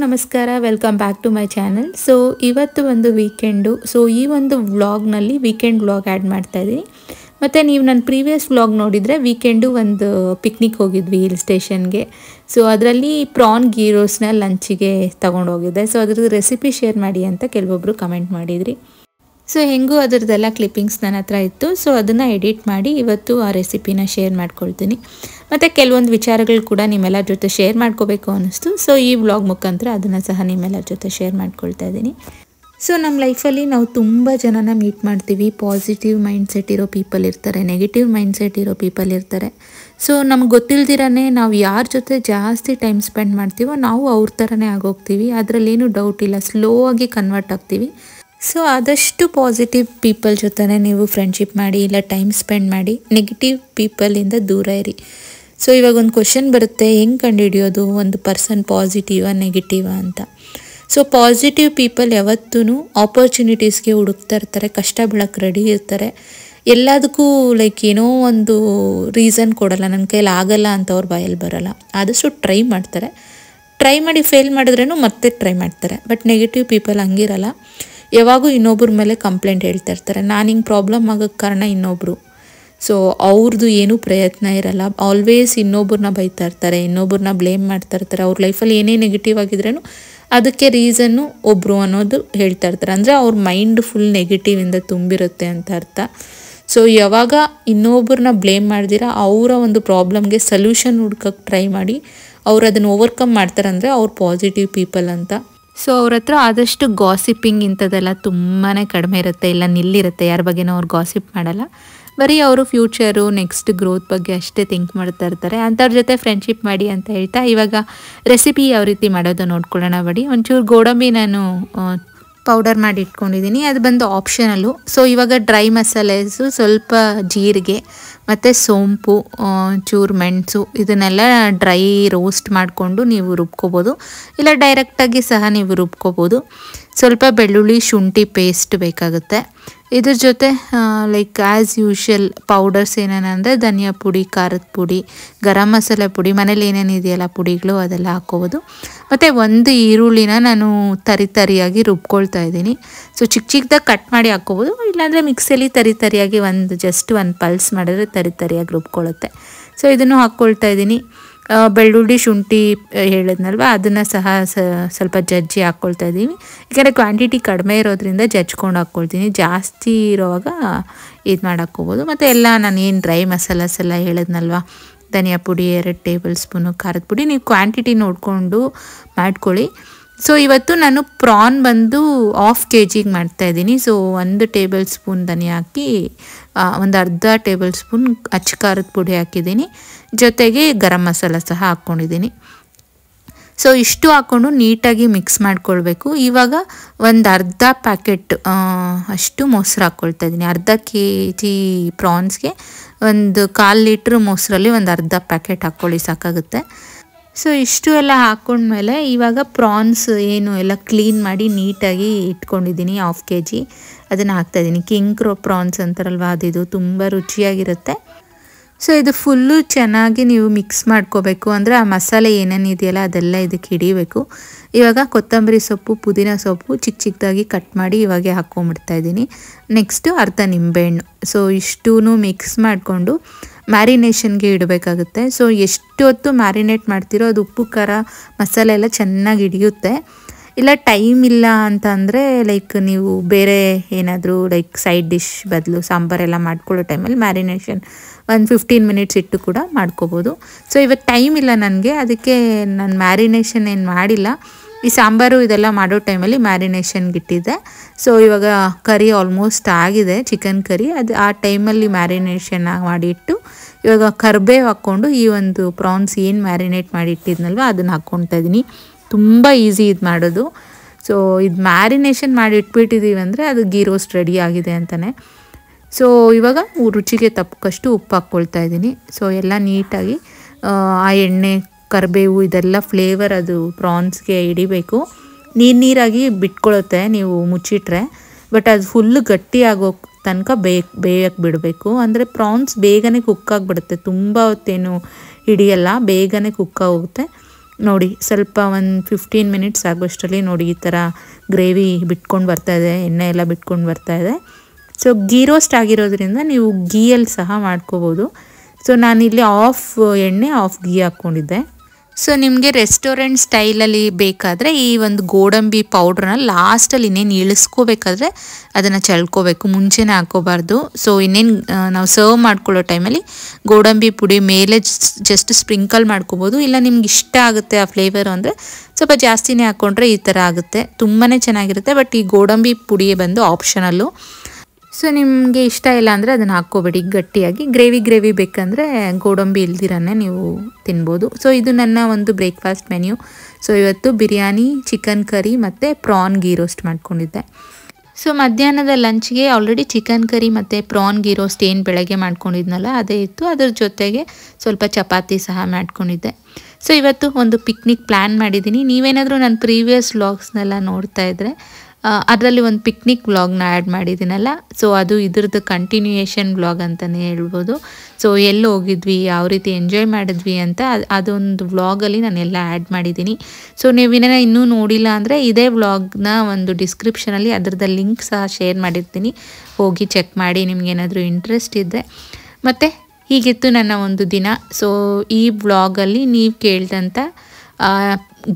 ನಮಸ್ಕಾರ, welcome back to my channel. So ಇವತ್ತು ಒಂದು ವೀಕೆಂಡು. ಸೊ ಈ ಒಂದು ವ್ಲಾಗ್ನಲ್ಲಿ ವೀಕೆಂಡ್ ವ್ಲಾಗ್ ಆ್ಯಡ್ ಮಾಡ್ತಾ ಇದ್ದೀನಿ. ಮತ್ತು ನೀವು ನನ್ನ ಪ್ರೀವಿಯಸ್ ವ್ಲಾಗ್ ನೋಡಿದರೆ ವೀಕೆಂಡು ಒಂದು ಪಿಕ್ನಿಕ್ ಹೋಗಿದ್ವಿ ಹಿಲ್ ಸ್ಟೇಷನ್ಗೆ. ಸೊ ಅದರಲ್ಲಿ ಪ್ರಾನ್ ಗೀ ರೋಸ್ಟ್ನ ಲಂಚಿಗೆ ತೊಗೊಂಡೋಗಿದ್ದೆ. ಸೊ ಅದ್ರದ್ದು ರೆಸಿಪಿ ಶೇರ್ ಮಾಡಿ ಅಂತ ಕೆಲವೊಬ್ಬರು ಕಮೆಂಟ್ ಮಾಡಿದ್ರಿ. ಸೊ ಹೆಂಗೂ ಅದರದ್ದೆಲ್ಲ ಕ್ಲಿಪ್ಪಿಂಗ್ಸ್ ನನ್ನ ಹತ್ರ ಇತ್ತು. ಸೊ ಅದನ್ನು ಎಡಿಟ್ ಮಾಡಿ ಇವತ್ತು ಆ ರೆಸಿಪಿನ ಶೇರ್ ಮಾಡ್ಕೊಳ್ತೀನಿ. ಮತ್ತು ಕೆಲವೊಂದು ವಿಚಾರಗಳು ಕೂಡ ನಿಮ್ಮೆಲ್ಲರ ಜೊತೆ ಶೇರ್ ಮಾಡ್ಕೋಬೇಕು ಅನ್ನಿಸ್ತು. ಸೊ ಈ ವ್ಲಾಗ್ ಮುಖಾಂತರ ಅದನ್ನು ಸಹ ನಿಮ್ಮೆಲ್ಲರ ಜೊತೆ ಶೇರ್ ಮಾಡ್ಕೊಳ್ತಾ ಇದ್ದೀನಿ. ಸೊ ನಮ್ಮ ಲೈಫಲ್ಲಿ ನಾವು ತುಂಬ ಜನನ ಮೀಟ್ ಮಾಡ್ತೀವಿ. ಪಾಸಿಟಿವ್ ಮೈಂಡ್ಸೆಟ್ ಇರೋ ಪೀಪಲ್ ಇರ್ತಾರೆ, ನೆಗೆಟಿವ್ ಮೈಂಡ್ಸೆಟ್ ಇರೋ ಪೀಪಲ್ ಇರ್ತಾರೆ. ಸೊ ನಮ್ಗೆ ಗೊತ್ತಿಲ್ದಿರೇ ನಾವು ಯಾರ ಜೊತೆ ಜಾಸ್ತಿ ಟೈಮ್ ಸ್ಪೆಂಡ್ ಮಾಡ್ತೀವೋ ನಾವು ಅವ್ರ ಥರನೇ ಆಗೋಗ್ತೀವಿ. ಅದರಲ್ಲೇನು ಡೌಟ್ ಇಲ್ಲ, ಸ್ಲೋ ಆಗಿ ಕನ್ವರ್ಟ್ ಆಗ್ತೀವಿ. ಸೊ ಆದಷ್ಟು ಪಾಸಿಟಿವ್ ಪೀಪಲ್ ಜೊತೆ ನೀವು ಫ್ರೆಂಡ್ಶಿಪ್ ಮಾಡಿ, ಇಲ್ಲ ಟೈಮ್ ಸ್ಪೆಂಡ್ ಮಾಡಿ. ನೆಗೆಟಿವ್ ಪೀಪಲಿಂದ ದೂರ ಇರಿ. ಸೊ ಇವಾಗ ಒಂದು ಕ್ವಶನ್ ಬರುತ್ತೆ, ಹೆಂಗೆ ಕಂಡುಹಿಡಿಯೋದು ಒಂದು ಪರ್ಸನ್ ಪಾಸಿಟಿವಾ ನೆಗೆಟಿವಾ ಅಂತ. ಸೊ ಪಾಸಿಟಿವ್ ಪೀಪಲ್ ಯಾವತ್ತೂ ಆಪರ್ಚುನಿಟೀಸ್ಗೆ ಹುಡುಕ್ತಾ ಇರ್ತಾರೆ, ಕಷ್ಟ ಬೀಳಕ್ಕೆ ರೆಡಿ ಇರ್ತಾರೆ. ಎಲ್ಲದಕ್ಕೂ ಲೈಕ್ ಏನೋ ಒಂದು ರೀಸನ್ ಕೊಡಲ್ಲ, ನನ್ನ ಕೈಯಲ್ಲಿ ಆಗಲ್ಲ ಅಂತ ಅವ್ರ ಬಾಯಲ್ಲಿ ಬರೋಲ್ಲ. ಆದಷ್ಟು ಟ್ರೈ ಮಾಡ್ತಾರೆ. ಟ್ರೈ ಮಾಡಿ ಫೇಲ್ ಮಾಡಿದ್ರೂ ಮತ್ತೆ ಟ್ರೈ ಮಾಡ್ತಾರೆ. ಬಟ್ ನೆಗೆಟಿವ್ ಪೀಪಲ್ ಹಂಗಿರಲ್ಲ. ಯಾವಾಗೂ ಇನ್ನೊಬ್ಬರ ಮೇಲೆ ಕಂಪ್ಲೇಂಟ್ ಹೇಳ್ತಾ ಇರ್ತಾರೆ, ನಾನು ಹಿಂಗೆ ಪ್ರಾಬ್ಲಮ್ ಆಗೋಕ್ಕೆ ಕಾರಣ ಇನ್ನೊಬ್ಬರು. ಸೊ ಅವ್ರದ್ದು ಏನೂ ಪ್ರಯತ್ನ ಇರಲ್ಲ. ಆಲ್ವೇಸ್ ಇನ್ನೊಬ್ಬರನ್ನ ಬೈತಾ ಇರ್ತಾರೆ, ಇನ್ನೊಬ್ಬರನ್ನ ಬ್ಲೇಮ್ ಮಾಡ್ತಾ ಇರ್ತಾರೆ. ಅವ್ರ ಲೈಫಲ್ಲಿ ಏನೇ ನೆಗೆಟಿವ್ ಆಗಿದ್ರೂ ಅದಕ್ಕೆ ರೀಸನ್ನು ಒಬ್ಬರು ಅನ್ನೋದು ಹೇಳ್ತಾ ಇರ್ತಾರೆ. ಅಂದರೆ ಅವ್ರ ಮೈಂಡ್ ಫುಲ್ ನೆಗೆಟಿವಿಂದ ತುಂಬಿರುತ್ತೆ ಅಂತ ಅರ್ಥ. ಸೊ ಯಾವಾಗ ಇನ್ನೊಬ್ಬರನ್ನ ಬ್ಲೇಮ್ ಮಾಡ್ದಿರ ಅವರ ಒಂದು ಪ್ರಾಬ್ಲಮ್ಗೆ ಸೊಲ್ಯೂಷನ್ ಹುಡ್ಕೋಕ್ಕೆ ಟ್ರೈ ಮಾಡಿ ಅವ್ರು ಅದನ್ನು ಓವರ್ಕಮ್ ಮಾಡ್ತಾರೆ ಅಂದರೆ ಅವ್ರು ಪಾಸಿಟಿವ್ ಪೀಪಲ್ ಅಂತ. ಸೊ ಅವ್ರ ಹತ್ರ ಆದಷ್ಟು ಗಾಸಿಪ್ಪಿಂಗ್ ಇಂಥದ್ದೆಲ್ಲ ತುಂಬಾ ಕಡಿಮೆ ಇರುತ್ತೆ, ಇಲ್ಲ ನಿಲ್ಲಿರುತ್ತೆ. ಯಾರ ಬಗ್ಗೆನೂ ಅವ್ರು ಗಾಸಿಪ್ ಮಾಡಲ್ಲ. ಬರೀ ಅವರು ಫ್ಯೂಚರು ನೆಕ್ಸ್ಟ್ ಗ್ರೋತ್ ಬಗ್ಗೆ ಅಷ್ಟೇ ಥಿಂಕ್ ಮಾಡ್ತಾ ಇರ್ತಾರೆ. ಅಂಥವ್ರ ಜೊತೆ ಫ್ರೆಂಡ್ಶಿಪ್ ಮಾಡಿ ಅಂತ ಹೇಳ್ತಾ ಇವಾಗ ರೆಸಿಪಿ ಯಾವ ರೀತಿ ಮಾಡೋದು ನೋಡ್ಕೊಳ್ಳೋಣ. ಬಡಿ ಒಂಚೂರು ಗೋಡಂಬಿ ನಾನು ಪೌಡರ್ ಮಾಡಿ ಇಟ್ಕೊಂಡಿದ್ದೀನಿ, ಅದು ಬಂದು ಆಪ್ಷನಲ್ಲು. ಸೊ ಇವಾಗ ಡ್ರೈ ಮಸಾಲೆಸು, ಸ್ವಲ್ಪ ಜೀರಿಗೆ ಮತ್ತು ಸೋಂಪು, ಚೂರು ಮೆಣಸು, ಇದನ್ನೆಲ್ಲ ಡ್ರೈ ರೋಸ್ಟ್ ಮಾಡಿಕೊಂಡು ನೀವು ರುಬ್ಕೋಬೋದು, ಇಲ್ಲ ಡೈರೆಕ್ಟಾಗಿ ಸಹ ನೀವು ರುಬ್ಕೋಬೋದು. ಸ್ವಲ್ಪ ಬೆಳ್ಳುಳ್ಳಿ ಶುಂಠಿ ಪೇಸ್ಟ್ ಬೇಕಾಗುತ್ತೆ. ಇದ್ರ ಜೊತೆ ಲೈಕ್ ಆ್ಯಸ್ ಯೂಶ್ವಲ್ ಪೌಡರ್ಸ್ ಏನೇನಂದರೆ ಧನಿಯಾ ಪುಡಿ, ಖಾರದ ಪುಡಿ, ಗರಂ ಮಸಾಲೆ ಪುಡಿ, ಮನೇಲಿ ಏನೇನು ಇದೆಯಲ್ಲ ಪುಡಿಗಳು ಅದೆಲ್ಲ ಹಾಕ್ಕೋಬೋದು. ಮತ್ತು ಒಂದು ಈರುಳ್ಳಿನ ನಾನು ತರಿಯಾಗಿ ರುಬ್ಕೊಳ್ತಾ ಇದ್ದೀನಿ. ಸೊ ಚಿಕ್ಕದಾಗಿ ಕಟ್ ಮಾಡಿ ಹಾಕ್ಕೋಬೋದು, ಇಲ್ಲಾಂದರೆ ಮಿಕ್ಸಿಯಲ್ಲಿ ತರಿಯಾಗಿ ಜಸ್ಟ್ ಒಂದು ಪಲ್ಸ್ ಮಾಡಿದ್ರೆ ತರಿಯಾಗಿ ರುಬ್ಕೊಳ್ಳುತ್ತೆ. ಸೊ ಇದನ್ನು ಹಾಕ್ಕೊಳ್ತಾ ಇದ್ದೀನಿ. ಬೆಳ್ಳುಳ್ಳಿ ಶುಂಠಿ ಹೇಳಿದ್ನಲ್ವ, ಅದನ್ನು ಸಹ ಸ್ವಲ್ಪ ಜಜ್ಜಿ ಹಾಕ್ಕೊಳ್ತಾ ಇದ್ದೀವಿ. ಯಾಕಂದರೆ ಕ್ವಾಂಟಿಟಿ ಕಡಿಮೆ ಇರೋದ್ರಿಂದ ಜಜ್ಕೊಂಡು ಹಾಕ್ಕೊಳ್ತೀನಿ. ಜಾಸ್ತಿ ಇರೋವಾಗ ಇದು ಮಾಡಿ ಹಾಕ್ಕೋಬೋದು. ಮತ್ತು ಎಲ್ಲ ನಾನು ಏನು ಡ್ರೈ ಮಸಾಲಾಸ್ ಎಲ್ಲ ಹೇಳಿದ್ನಲ್ವ, ಧನಿಯಾ ಪುಡಿ 2 ಟೇಬಲ್ ಸ್ಪೂನು, ಖಾರದ ಪುಡಿ ನೀವು ಕ್ವಾಂಟಿಟಿ ನೋಡಿಕೊಂಡು ಮಾಡ್ಕೊಳ್ಳಿ. ಸೊ ಇವತ್ತು ನಾನು ಪ್ರಾನ್ ಬಂದು 1/2 kg ಮಾಡ್ತಾಯಿದ್ದೀನಿ. ಸೊ 1 ಟೇಬಲ್ ಸ್ಪೂನ್ ಧನಿಯಾ ಹಾಕಿ, ಒಂದು ಅರ್ಧ ಟೇಬಲ್ ಸ್ಪೂನ್ ಅಚ್ಚ ಖಾರದ ಪುಡಿ ಹಾಕಿದ್ದೀನಿ, ಜೊತೆಗೆ ಗರಂ ಮಸಾಲ ಸಹ ಹಾಕ್ಕೊಂಡಿದ್ದೀನಿ. ಸೊ ಇಷ್ಟು ಹಾಕ್ಕೊಂಡು ನೀಟಾಗಿ ಮಿಕ್ಸ್ ಮಾಡ್ಕೊಳ್ಬೇಕು. ಇವಾಗ ಒಂದು ಅರ್ಧ ಪ್ಯಾಕೆಟ್ ಅಷ್ಟು ಮೊಸರು ಹಾಕ್ಕೊಳ್ತಾ ಇದ್ದೀನಿ. ಅರ್ಧ kg ಪ್ರಾನ್ಸ್ಗೆ 1/4 ಲೀಟ್ರ್ ಮೊಸರಲ್ಲಿ ಒಂದು ಅರ್ಧ ಪ್ಯಾಕೆಟ್ ಹಾಕ್ಕೊಳ್ಳಿ, ಸಾಕಾಗುತ್ತೆ. ಸೊ ಇಷ್ಟು ಎಲ್ಲ ಹಾಕ್ಕೊಂಡ್ಮೇಲೆ ಇವಾಗ ಪ್ರಾನ್ಸ್ ಏನು ಎಲ್ಲ ಕ್ಲೀನ್ ಮಾಡಿ ನೀಟಾಗಿ ಇಟ್ಕೊಂಡಿದ್ದೀನಿ 1/2 kg, ಅದನ್ನು ಹಾಕ್ತಾಯಿದ್ದೀನಿ. ಕಿಂಗ್ ಪ್ರಾನ್ಸ್ ಅಂತಾರಲ್ವ, ಅದು ತುಂಬ ರುಚಿಯಾಗಿರುತ್ತೆ. ಸೊ ಇದು ಫುಲ್ಲು ಚೆನ್ನಾಗಿ ನೀವು ಮಿಕ್ಸ್ ಮಾಡ್ಕೋಬೇಕು. ಅಂದರೆ ಆ ಮಸಾಲೆ ಏನೇನು ಇದೆಯಲ್ಲ ಅದೆಲ್ಲ ಇದಕ್ಕೆ ಹಿಡಿಬೇಕು. ಇವಾಗ ಕೊತ್ತಂಬರಿ ಸೊಪ್ಪು, ಪುದೀನ ಸೊಪ್ಪು ಚಿಕ್ಕದಾಗಿ ಕಟ್ ಮಾಡಿ ಇವಾಗೆ ಹಾಕ್ಕೊಂಬಿಡ್ತಾಯಿದ್ದೀನಿ. ನೆಕ್ಸ್ಟು ಅರ್ಧ ನಿಂಬೆಹಣ್ಣು. ಸೊ ಇಷ್ಟೂ ಮಿಕ್ಸ್ ಮಾಡಿಕೊಂಡು ಮ್ಯಾರಿನೇಷನ್ಗೆ ಇಡಬೇಕಾಗುತ್ತೆ. ಸೊ ಎಷ್ಟು ಹೊತ್ತು ಮ್ಯಾರಿನೇಟ್ ಮಾಡ್ತೀರೋ ಅದು ಉಪ್ಪು ಖಾರ ಮಸಾಲೆ ಎಲ್ಲ ಚೆನ್ನಾಗಿ ಹಿಡಿಯುತ್ತೆ. ಇಲ್ಲ ಟೈಮ್ ಇಲ್ಲ ಅಂತ ಅಂದರೆ ಲೈಕ್ ನೀವು ಬೇರೆ ಏನಾದರೂ ಲೈಕ್ ಸೈಡ್ ಡಿಶ್ ಬದಲು ಸಾಂಬಾರೆಲ್ಲ ಮಾಡ್ಕೊಳ್ಳೋ ಟೈಮಲ್ಲಿ ಮ್ಯಾರಿನೇಷನ್ 15 ಮಿನಿಟ್ಸ್ ಇಟ್ಟು ಕೂಡ ಮಾಡ್ಕೋಬೋದು. ಸೊ ಇವತ್ತು ಟೈಮ್ ಇಲ್ಲ ನನಗೆ, ಅದಕ್ಕೆ ನಾನು ಮ್ಯಾರಿನೇಷನ್ ಏನು ಮಾಡಿಲ್ಲ. ಈ ಸಾಂಬಾರು ಇದೆಲ್ಲ ಮಾಡೋ ಟೈಮಲ್ಲಿ ಮ್ಯಾರಿನೇಷನ್ಗೆ ಇಟ್ಟಿದ್ದೆ. ಸೊ ಇವಾಗ ಕರಿ ಆಲ್ಮೋಸ್ಟ್ ಆಗಿದೆ, ಚಿಕನ್ ಕರಿ. ಅದು ಆ ಟೈಮಲ್ಲಿ ಮ್ಯಾರಿನೇಷನ್ ಮಾಡಿಟ್ಟು ಇವಾಗ ಕರಿಬೇವು ಹಾಕ್ಕೊಂಡು ಈ ಒಂದು ಪ್ರಾನ್ಸ್ ಏನು ಮ್ಯಾರಿನೇಟ್ ಮಾಡಿ ಇಟ್ಟಿದ್ನಲ್ವ ಅದನ್ನು ಹಾಕ್ಕೊಳ್ತಾ ಇದ್ದೀನಿ. ತುಂಬ ಈಸಿ ಇದು ಮಾಡೋದು. ಸೊ ಇದು ಮ್ಯಾರಿನೇಷನ್ ಮಾಡಿ ಇಟ್ಬಿಟ್ಟಿದ್ದೀವಿ ಅಂದರೆ ಅದು ಗೀ ರೋಸ್ಟ್ ರೆಡಿ ಆಗಿದೆ ಅಂತಲೇ. ಸೊ ಇವಾಗ ರುಚಿಗೆ ತಕ್ಕಷ್ಟು ಉಪ್ಪು ಹಾಕ್ಕೊಳ್ತಾ ಇದ್ದೀನಿ. ಸೊ ಎಲ್ಲ ನೀಟಾಗಿ ಆ ಎಣ್ಣೆ, ಕರಿಬೇವು ಇದೆಲ್ಲ ಫ್ಲೇವರ್ ಅದು ಪ್ರಾನ್ಸ್ಗೆ ಹಿಡಿಬೇಕು. ನೀರಾಗಿ ಬಿಟ್ಕೊಳ್ಳುತ್ತೆ ನೀವು ಮುಚ್ಚಿಟ್ರೆ. ಬಟ್ ಅದು ಫುಲ್ಲು ಗಟ್ಟಿ ಆಗೋ ತನಕ ಬೇಯಕ್ಕೆ ಬಿಡಬೇಕು. ಅಂದರೆ ಪ್ರಾನ್ಸ್ ಬೇಗನೆ ಕುಕ್ಕಾಗಿಬಿಡುತ್ತೆ, ತುಂಬ ಹೊತ್ತೇನು ಹಿಡಿಯಲ್ಲ, ಬೇಗನೆ ಕುಕ್ಕಾಗೋಗುತ್ತೆ. ನೋಡಿ ಸ್ವಲ್ಪ ಒಂದು 15 ಮಿನಿಟ್ಸ್ ಆಗೋಷ್ಟರಲ್ಲಿ ನೋಡಿ ಈ ಥರ ಗ್ರೇವಿ ಬಿಟ್ಕೊಂಡು ಬರ್ತಾಯಿದೆ, ಎಣ್ಣೆ ಎಲ್ಲ ಬಿಟ್ಕೊಂಡು ಬರ್ತಾಯಿದೆ. ಸೊ ಗೀ ರೋಸ್ಟ್ ಆಗಿರೋದ್ರಿಂದ ನೀವು ಗೀಯಲ್ಲಿ ಸಹ ಮಾಡ್ಕೋಬೋದು. ಸೊ ನಾನಿಲ್ಲಿ ಆಫ್ ಎಣ್ಣೆ ಆಫ್ ಗೀ ಹಾಕ್ಕೊಂಡಿದ್ದೆ. ಸೊ ನಿಮಗೆ ರೆಸ್ಟೋರೆಂಟ್ ಸ್ಟೈಲಲ್ಲಿ ಬೇಕಾದರೆ ಈ ಒಂದು ಗೋಡಂಬಿ ಪೌಡ್ರನ್ನ ಲಾಸ್ಟಲ್ಲಿ ಇನ್ನೇನು ಇಳಿಸ್ಕೋಬೇಕಾದ್ರೆ ಅದನ್ನು ಚಳ್ಕೋಬೇಕು, ಮುಂಚೆನೇ ಹಾಕ್ಕೋಬಾರ್ದು. ಸೊ ಇನ್ನೇನು ನಾವು ಸರ್ವ್ ಮಾಡ್ಕೊಳ್ಳೋ ಟೈಮಲ್ಲಿ ಗೋಡಂಬಿ ಪುಡಿ ಮೇಲೆ ಜಸ್ಟ್ ಸ್ಪ್ರಿಂಕಲ್ ಮಾಡ್ಕೋಬೋದು. ಇಲ್ಲ ನಿಮ್ಗೆ ಇಷ್ಟ ಆಗುತ್ತೆ ಆ ಫ್ಲೇವರ್ ಅಂದರೆ ಸ್ವಲ್ಪ ಜಾಸ್ತಿನೇ ಹಾಕ್ಕೊಂಡ್ರೆ ಈ ಥರ ಆಗುತ್ತೆ, ತುಂಬಾ ಚೆನ್ನಾಗಿರುತ್ತೆ. ಬಟ್ ಈ ಗೋಡಂಬಿ ಪುಡಿ ಬಂದು ಆಪ್ಷನಲ್ಲು. ಸೊ ನಿಮಗೆ ಇಷ್ಟ ಇಲ್ಲ ಅಂದರೆ ಅದನ್ನು ಹಾಕ್ಕೋಬೇಡಿ ಗಟ್ಟಿಯಾಗಿ. ಗ್ರೇವಿ ಬೇಕಂದರೆ ಗೋಡಂಬಿ ಇಲ್ದಿರನ್ನೇ ನೀವು ತಿನ್ಬೋದು. ಸೊ ಇದು ನನ್ನ ಒಂದು ಬ್ರೇಕ್ಫಾಸ್ಟ್ ಮೆನ್ಯೂ. ಸೊ ಇವತ್ತು ಬಿರಿಯಾನಿ, ಚಿಕನ್ ಕರಿ ಮತ್ತು ಪ್ರಾನ್ ಗೀ ರೋಸ್ಟ್ ಮಾಡ್ಕೊಂಡಿದ್ದೆ. ಸೊ ಮಧ್ಯಾಹ್ನದ ಲಂಚ್ಗೆ ಆಲ್ರೆಡಿ ಚಿಕನ್ ಕರಿ ಮತ್ತು ಪ್ರಾನ್ ಗೀ ರೋಸ್ಟ್ ಏನು ಬೆಳಗ್ಗೆ ಮಾಡ್ಕೊಂಡಿದ್ನಲ್ಲ ಅದೇ ಇತ್ತು. ಅದ್ರ ಜೊತೆಗೆ ಸ್ವಲ್ಪ ಚಪಾತಿ ಸಹ ಮಾಡ್ಕೊಂಡಿದ್ದೆ. ಸೊ ಇವತ್ತು ಒಂದು ಪಿಕ್ನಿಕ್ ಪ್ಲ್ಯಾನ್ ಮಾಡಿದ್ದೀನಿ. ನೀವೇನಾದರೂ ನನ್ನ ಪ್ರೀವಿಯಸ್ ವ್ಲಾಗ್ಸ್ನೆಲ್ಲ ನೋಡ್ತಾ ಇದ್ದರೆ ಅದರಲ್ಲಿ ಒಂದು ಪಿಕ್ನಿಕ್ ವ್ಲಾಗ್ನ ಆ್ಯಡ್ ಮಾಡಿದ್ದೀನಲ್ಲ, ಸೊ ಅದು ಇದ್ರದ್ದು ಕಂಟಿನ್ಯೂಯೇಷನ್ ವ್ಲಾಗ್ ಅಂತಲೇ ಹೇಳ್ಬೋದು. ಸೊ ಎಲ್ಲಿ ಹೋಗಿದ್ವಿ, ಯಾವ ರೀತಿ ಎಂಜಾಯ್ ಮಾಡಿದ್ವಿ ಅಂತ ಅದೊಂದು ವ್ಲಾಗಲ್ಲಿ ನಾನೆಲ್ಲ ಆ್ಯಡ್ ಮಾಡಿದ್ದೀನಿ. ಸೊ ನೀವೇನ ಇನ್ನೂ ನೋಡಿಲ್ಲ ಅಂದರೆ ಇದೇ ವ್ಲಾಗ್ನ ಒಂದು ಡಿಸ್ಕ್ರಿಪ್ಷನಲ್ಲಿ ಅದರದ್ದು ಲಿಂಕ್ ಸಹ ಶೇರ್ ಮಾಡಿರ್ತೀನಿ, ಹೋಗಿ ಚೆಕ್ ಮಾಡಿ ನಿಮಗೇನಾದರೂ ಇಂಟ್ರೆಸ್ಟ್ ಇದ್ದರೆ. ಮತ್ತು ಹೀಗಿತ್ತು ನನ್ನ ಒಂದು ದಿನ. ಸೊ ಈ ವ್ಲಾಗಲ್ಲಿ ನೀವು ಕೇಳಿದಂಥ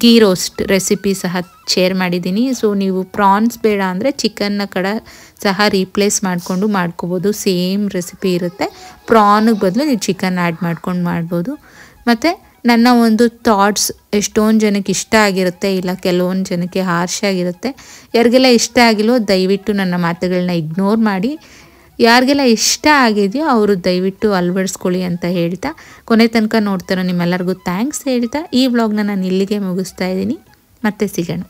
ಗೀ ರೋಸ್ಟ್ ರೆಸಿಪಿ ಸಹ ಶೇರ್ ಮಾಡಿದ್ದೀನಿ. ಸೊ ನೀವು ಪ್ರಾನ್ಸ್ ಬೇಡ ಅಂದರೆ ಚಿಕನ್ನ ಸಹ ರೀಪ್ಲೇಸ್ ಮಾಡಿಕೊಂಡು ಮಾಡ್ಕೋಬೋದು, ಸೇಮ್ ರೆಸಿಪಿ ಇರುತ್ತೆ. ಪ್ರಾನಿಗೆ ಬದಲು ನೀವು ಚಿಕನ್ ಆ್ಯಡ್ ಮಾಡ್ಕೊಂಡು ಮಾಡ್ಬೋದು. ಮತ್ತು ನನ್ನ ಒಂದು ಥಾಟ್ಸ್ ಎಷ್ಟೊಂದು ಜನಕ್ಕೆ ಇಷ್ಟ ಆಗಿರುತ್ತೆ, ಇಲ್ಲ ಕೆಲವೊಂದು ಜನಕ್ಕೆ ಹಾರ್ಷ್ ಆಗಿರುತ್ತೆ. ಯಾರಿಗೆಲ್ಲ ಇಷ್ಟ ಆಗಿಲ್ಲೋ ದಯವಿಟ್ಟು ನನ್ನ ಮಾತುಗಳನ್ನ ಇಗ್ನೋರ್ ಮಾಡಿ, ಯಾರಿಗೆಲ್ಲ ಇಷ್ಟ ಆಗಿದೆಯೋ ಅವರು ದಯವಿಟ್ಟು ಅಳವಡಿಸ್ಕೊಳ್ಳಿ ಅಂತ ಹೇಳ್ತಾ, ಕೊನೆ ತನಕ ನೋಡ್ತಾರೋ ನಿಮ್ಮೆಲ್ಲರಿಗೂ ಥ್ಯಾಂಕ್ಸ್ ಹೇಳ್ತಾ ಈ ವ್ಲಾಗ್ನ ನಾನು ಇಲ್ಲಿಗೆ ಮುಗಿಸ್ತಾ ಇದ್ದೀನಿ. ಮತ್ತೆ ಸಿಗೋಣ.